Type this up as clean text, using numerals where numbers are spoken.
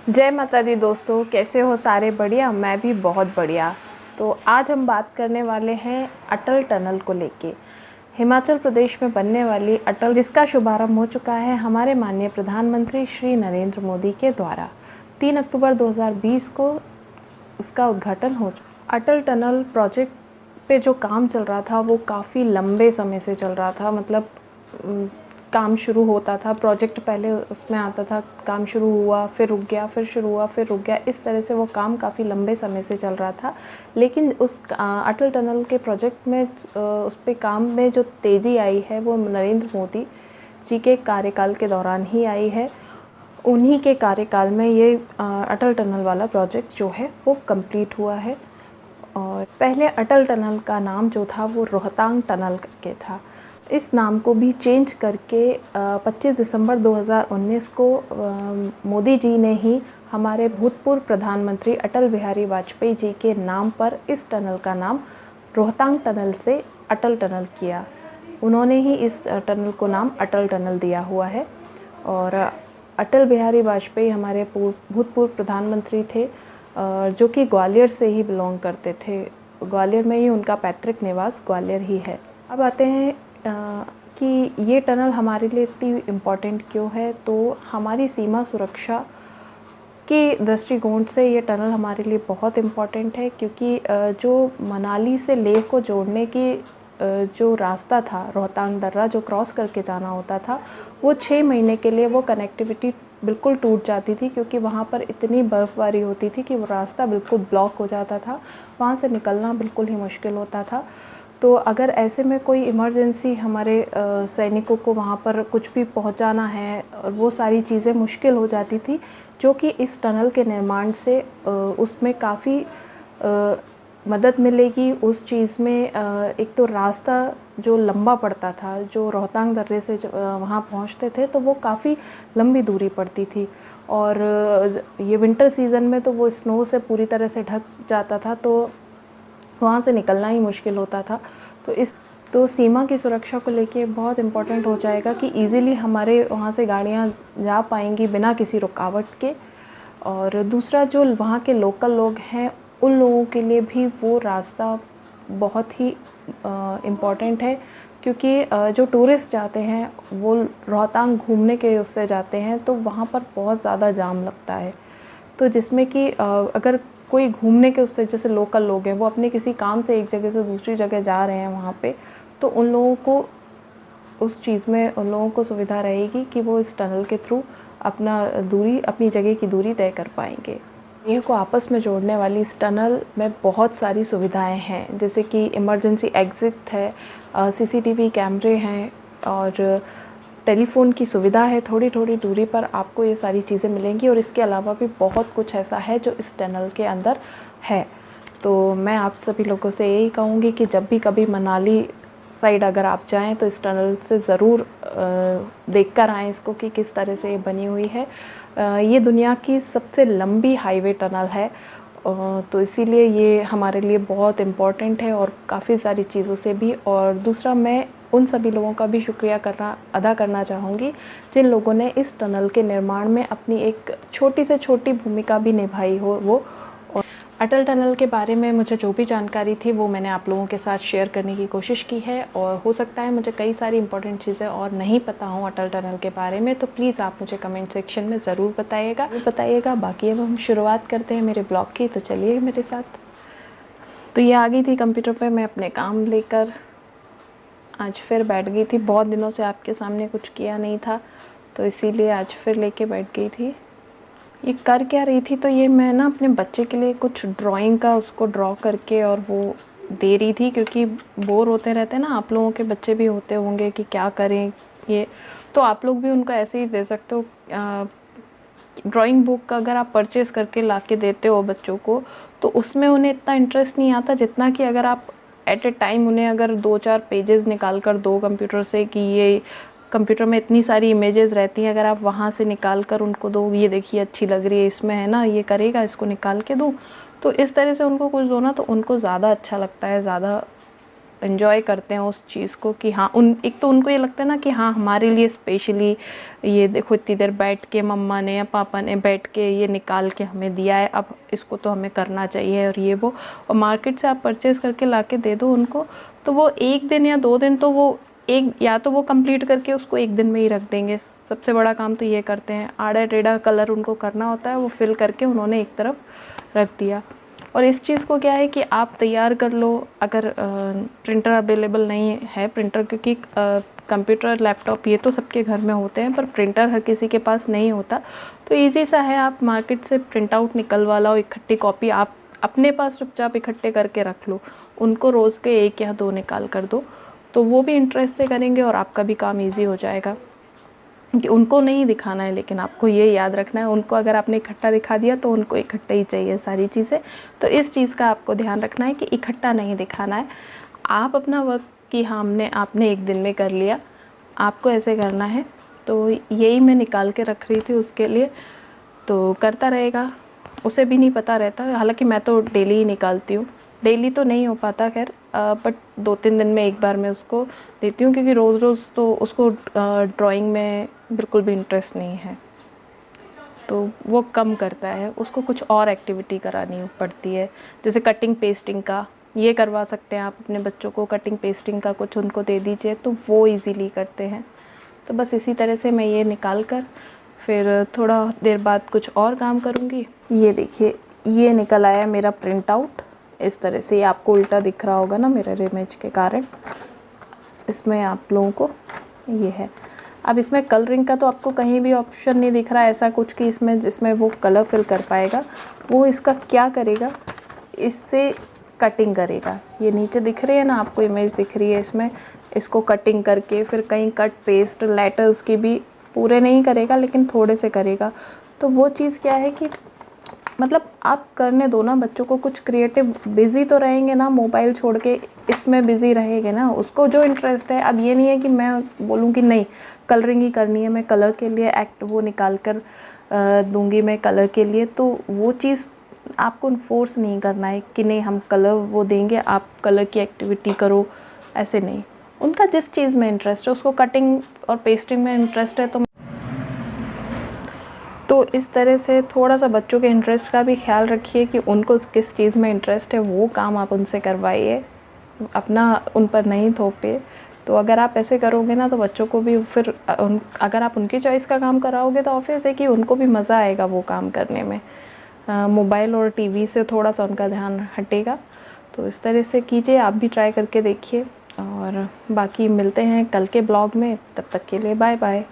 जय माता दी दोस्तों, कैसे हो सारे? बढ़िया, मैं भी बहुत बढ़िया। तो आज हम बात करने वाले हैं अटल टनल को लेके। हिमाचल प्रदेश में बनने वाली अटल, जिसका शुभारंभ हो चुका है हमारे माननीय प्रधानमंत्री श्री नरेंद्र मोदी के द्वारा। 3 अक्टूबर 2020 को उसका उद्घाटन हो चुका। अटल टनल प्रोजेक्ट पे जो काम चल रहा था वो काफ़ी लंबे समय से चल रहा था। मतलब काम शुरू होता था, प्रोजेक्ट पहले उसमें आता था, काम शुरू हुआ, फिर रुक गया, फिर शुरू हुआ, फिर रुक गया। इस तरह से वो काम काफ़ी लंबे समय से चल रहा था। लेकिन उस अटल टनल के प्रोजेक्ट में उस पे काम में जो तेज़ी आई है वो नरेंद्र मोदी जी के कार्यकाल के दौरान ही आई है। उन्हीं के कार्यकाल में ये अटल टनल वाला प्रोजेक्ट जो है वो कंप्लीट हुआ है। और पहले अटल टनल का नाम जो था वो रोहतांग टनल करके था। इस नाम को भी चेंज करके 25 दिसंबर 2019 को मोदी जी ने ही हमारे भूतपूर्व प्रधानमंत्री अटल बिहारी वाजपेयी जी के नाम पर इस टनल का नाम रोहतांग टनल से अटल टनल किया। उन्होंने ही इस टनल को नाम अटल टनल दिया हुआ है। और अटल बिहारी वाजपेयी हमारे भूतपूर्व प्रधानमंत्री थे, जो कि ग्वालियर से ही बिलोंग करते थे। ग्वालियर में ही उनका पैतृक निवास ग्वालियर ही है। अब आते हैं कि ये टनल हमारे लिए इतनी इम्पॉर्टेंट क्यों है। तो हमारी सीमा सुरक्षा के दृष्टिकोण से ये टनल हमारे लिए बहुत इम्पॉर्टेंट है, क्योंकि जो मनाली से लेह को जोड़ने की जो रास्ता था, रोहतांग दर्रा जो क्रॉस करके जाना होता था, वो 6 महीने के लिए वो कनेक्टिविटी बिल्कुल टूट जाती थी, क्योंकि वहाँ पर इतनी बर्फ़बारी होती थी कि वो रास्ता बिल्कुल ब्लॉक हो जाता था। वहाँ से निकलना बिल्कुल ही मुश्किल होता था। तो अगर ऐसे में कोई इमरजेंसी हमारे सैनिकों को वहाँ पर कुछ भी पहुँचाना है, और वो सारी चीज़ें मुश्किल हो जाती थी, जो कि इस टनल के निर्माण से उसमें काफ़ी मदद मिलेगी। उस चीज़ में एक तो रास्ता जो लंबा पड़ता था, जो रोहतांग दर्रे से वहाँ पहुँचते थे तो वो काफ़ी लंबी दूरी पड़ती थी। और ये विंटर सीज़न में तो वो स्नो से पूरी तरह से ढक जाता था, तो वहाँ से निकलना ही मुश्किल होता था। तो सीमा की सुरक्षा को लेके बहुत इम्पोर्टेंट हो जाएगा कि इजीली हमारे वहाँ से गाड़ियाँ जा पाएंगी बिना किसी रुकावट के। और दूसरा, जो वहाँ के लोकल लोग हैं उन लोगों के लिए भी वो रास्ता बहुत ही इम्पॉर्टेंट है, क्योंकि जो टूरिस्ट जाते हैं वो रोहतांग घूमने के उससे जाते हैं, तो वहाँ पर बहुत ज़्यादा जाम लगता है। तो जिसमें कि अगर कोई घूमने के उससे, जैसे लोकल लोग हैं वो अपने किसी काम से एक जगह से दूसरी जगह जा रहे हैं वहाँ पे, तो उन लोगों को उस चीज़ में उन लोगों को सुविधा रहेगी कि वो इस टनल के थ्रू अपनी जगह की दूरी तय कर पाएंगे। ये को आपस में जोड़ने वाली इस टनल में बहुत सारी सुविधाएं हैं, जैसे कि इमरजेंसी एग्ज़िट है, सीसीटीवी कैमरे हैं, और टेलीफ़ोन की सुविधा है। थोड़ी थोड़ी दूरी पर आपको ये सारी चीज़ें मिलेंगी। और इसके अलावा भी बहुत कुछ ऐसा है जो इस टनल के अंदर है। तो मैं आप सभी लोगों से यही कहूँगी कि जब भी कभी मनाली साइड अगर आप जाएं तो इस टनल से ज़रूर देख कर आएँ इसको कि किस तरह से ये बनी हुई है। ये दुनिया की सबसे लंबी हाईवे टनल है, तो इसीलिए ये हमारे लिए बहुत इम्पॉर्टेंट है, और काफ़ी सारी चीज़ों से भी। और दूसरा, मैं उन सभी लोगों का भी शुक्रिया अदा करना चाहूँगी जिन लोगों ने इस टनल के निर्माण में अपनी एक छोटी से छोटी भूमिका भी निभाई हो वो। और अटल टनल के बारे में मुझे जो भी जानकारी थी वो मैंने आप लोगों के साथ शेयर करने की कोशिश की है। और हो सकता है मुझे कई सारी इंपॉर्टेंट चीज़ें और नहीं पता हों अटल टनल के बारे में, तो प्लीज़ आप मुझे कमेंट सेक्शन में ज़रूर बताइएगा। बाकी अब हम शुरुआत करते हैं मेरे ब्लॉग की, तो चलिए मेरे साथ। तो ये आ गई थी कंप्यूटर पर मैं अपने काम लेकर, आज फिर बैठ गई थी। बहुत दिनों से आपके सामने कुछ किया नहीं था, तो इसीलिए आज फिर लेके बैठ गई थी। ये कर क्या रही थी, तो ये मैं ना अपने बच्चे के लिए कुछ ड्राइंग का उसको ड्रॉ करके और वो दे रही थी, क्योंकि बोर होते रहते हैं ना, आप लोगों के बच्चे भी होते होंगे कि क्या करें ये, तो आप लोग भी उनको ऐसे ही दे सकते हो। ड्राइंग बुक अगर आप परचेज़ करके ला के देते हो बच्चों को, तो उसमें उन्हें इतना इंटरेस्ट नहीं आता जितना कि अगर आप एट ए टाइम उन्हें अगर 2-4 पेजेस निकाल कर दो कंप्यूटर से, कि ये कंप्यूटर में इतनी सारी इमेजेस रहती हैं, अगर आप वहाँ से निकाल कर उनको दो, ये देखिए अच्छी लग रही है, इसमें है ना ये करेगा, इसको निकाल के दूँ, तो इस तरह से उनको कुछ दो ना, तो उनको ज़्यादा अच्छा लगता है, ज़्यादा एंजॉय करते हैं उस चीज़ को कि हाँ एक तो उनको ये लगता है ना कि हाँ हमारे लिए स्पेशली ये देखो इतनी देर बैठ के मम्मा ने या पापा ने बैठ के ये निकाल के हमें दिया है, अब इसको तो हमें करना चाहिए और ये वो। और मार्केट से आप परचेज़ करके ला के दे दो उनको, तो वो 1 दिन या 2 दिन तो वो या तो वो कंप्लीट करके उसको 1 दिन में ही रख देंगे। सबसे बड़ा काम तो ये करते हैं, आड़ा टेढ़ा कलर उनको करना होता है, वो फिल करके उन्होंने एक तरफ रख दिया। और इस चीज़ को क्या है कि आप तैयार कर लो, अगर प्रिंटर अवेलेबल नहीं है, प्रिंटर क्योंकि कंप्यूटर लैपटॉप ये तो सबके घर में होते हैं, पर प्रिंटर हर किसी के पास नहीं होता, तो ईजी सा है, आप मार्केट से प्रिंट आउट निकलवा लो, इकट्ठी कॉपी आप अपने पास चुपचाप इकट्ठे करके रख लो, उनको रोज़ के 1 या 2 निकाल कर दो, तो वो भी इंटरेस्ट से करेंगे और आपका भी काम ईजी हो जाएगा। कि उनको नहीं दिखाना है, लेकिन आपको ये याद रखना है, उनको अगर आपने इकट्ठा दिखा दिया तो उनको इकट्ठा ही चाहिए सारी चीज़ें। तो इस चीज़ का आपको ध्यान रखना है कि इकट्ठा नहीं दिखाना है। आप अपना वर्क कि हाँ आपने 1 दिन में कर लिया, आपको ऐसे करना है। तो यही मैं निकाल के रख रही थी उसके लिए, तो करता रहेगा, उसे भी नहीं पता रहता। हालांकि मैं तो डेली ही निकालती हूँ, डेली तो नहीं हो पाता खैर, बट 2-3 दिन में एक बार मैं उसको देती हूँ, क्योंकि रोज़ रोज़ तो उसको ड्राइंग में बिल्कुल भी इंटरेस्ट नहीं है, तो वो कम करता है, उसको कुछ और एक्टिविटी करानी पड़ती है, जैसे कटिंग पेस्टिंग का ये करवा सकते हैं आप अपने बच्चों को, कटिंग पेस्टिंग का कुछ उनको दे दीजिए तो वो इजीली करते हैं। तो बस इसी तरह से मैं ये निकाल कर फिर थोड़ा देर बाद कुछ और काम करूँगी। ये देखिए ये निकल आया मेरा प्रिंट आउट, इस तरह से। ये आपको उल्टा दिख रहा होगा ना मिरर इमेज के कारण, इसमें आप लोगों को ये है। अब इसमें कलरिंग का तो आपको कहीं भी ऑप्शन नहीं दिख रहा है ऐसा कुछ कि इसमें जिसमें वो कलर फिल कर पाएगा। वो इसका क्या करेगा, इससे कटिंग करेगा। ये नीचे दिख रही है ना आपको इमेज दिख रही है, इसमें इसको कटिंग करके फिर कहीं कट पेस्ट लेटर्स की भी पूरे नहीं करेगा, लेकिन थोड़े से करेगा। तो वो चीज़ क्या है कि मतलब आप करने दो ना बच्चों को कुछ क्रिएटिव, बिज़ी तो रहेंगे ना, मोबाइल छोड़ के इसमें बिज़ी रहेंगे ना, उसको जो इंटरेस्ट है। अब ये नहीं है कि मैं बोलूँ कि नहीं कलरिंग ही करनी है, मैं कलर के लिए वो निकाल कर दूंगी मैं कलर के लिए, तो वो चीज़ आपको फोर्स नहीं करना है कि नहीं हम कलर वो देंगे आप कलर की एक्टिविटी करो, ऐसे नहीं। उनका जिस चीज़ में इंटरेस्ट है, उसको कटिंग और पेस्टिंग में इंटरेस्ट है तो इस तरह से थोड़ा सा बच्चों के इंटरेस्ट का भी ख्याल रखिए कि उनको किस चीज़ में इंटरेस्ट है, वो काम आप उनसे करवाइए, अपना उन पर नहीं थोपिए। तो अगर आप ऐसे करोगे ना तो बच्चों को भी फिर अगर आप उनकी चॉइस का काम कराओगे तो ऑब्वियस है कि उनको भी मज़ा आएगा वो काम करने में। मोबाइल और टीवी से थोड़ा सा उनका ध्यान हटेगा। तो इस तरह से कीजिए, आप भी ट्राई करके देखिए। और बाकी मिलते हैं कल के ब्लॉग में, तब तक के लिए बाय बाय।